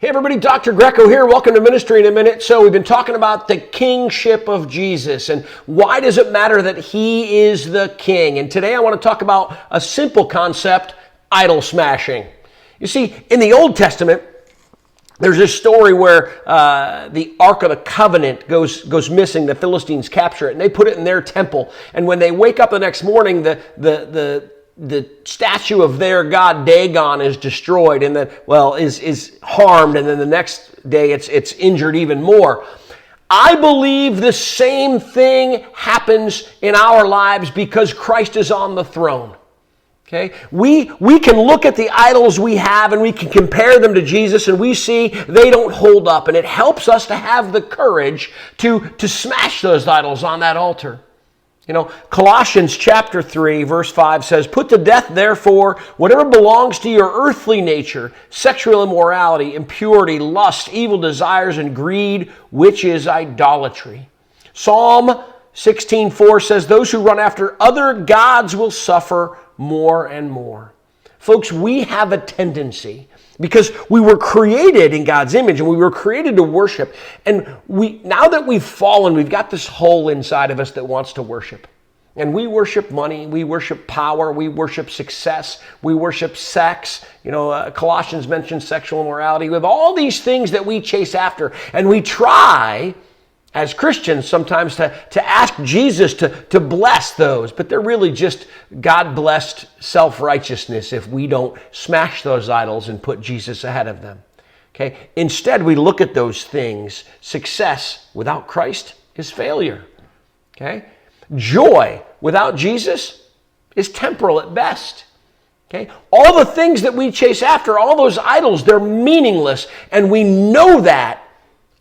Hey everybody, Dr. Greco here. Welcome to Ministry in a Minute. So we've been talking about the kingship of Jesus and why does it matter that he is the king? And today I want to talk about a simple concept, idol smashing. You see, in the Old Testament, there's this story where the Ark of the Covenant goes missing. The Philistines capture it and they put it in their temple. And when they wake up the next morning, the statue of their god Dagon is destroyed and then, is harmed, and then the next day it's injured even more. I believe the same thing happens in our lives because Christ is on the throne. Okay? We can look at the idols we have and we can compare them to Jesus and we see they don't hold up, and it helps us to have the courage to smash those idols on that altar. You know, Colossians chapter 3, verse 5 says, "Put to death, therefore, whatever belongs to your earthly nature, sexual immorality, impurity, lust, evil desires, and greed, which is idolatry." Psalm 16:4 says, "Those who run after other gods will suffer more and more." Folks, we have a tendency, because we were created in God's image and we were created to worship. And now that we've fallen, we've got this hole inside of us that wants to worship. And we worship money, we worship power, we worship success, we worship sex. You know, Colossians mentions sexual immorality. We have all these things that we chase after. And we try, as Christians, sometimes to ask Jesus to bless those, but they're really just God-blessed self-righteousness if we don't smash those idols and put Jesus ahead of them. Okay? Instead, we look at those things. Success without Christ is failure. Okay? Joy without Jesus is temporal at best. Okay? All the things that we chase after, all those idols, they're meaningless, and we know that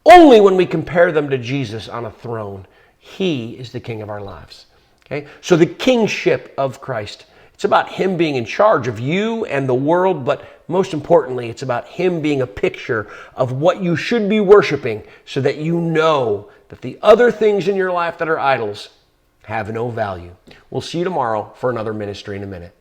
only when we compare them to Jesus on a throne. He is the king of our lives. Okay? So the kingship of Christ, it's about him being in charge of you and the world, but most importantly, it's about him being a picture of what you should be worshiping so that you know that the other things in your life that are idols have no value. We'll see you tomorrow for another Ministry in a Minute.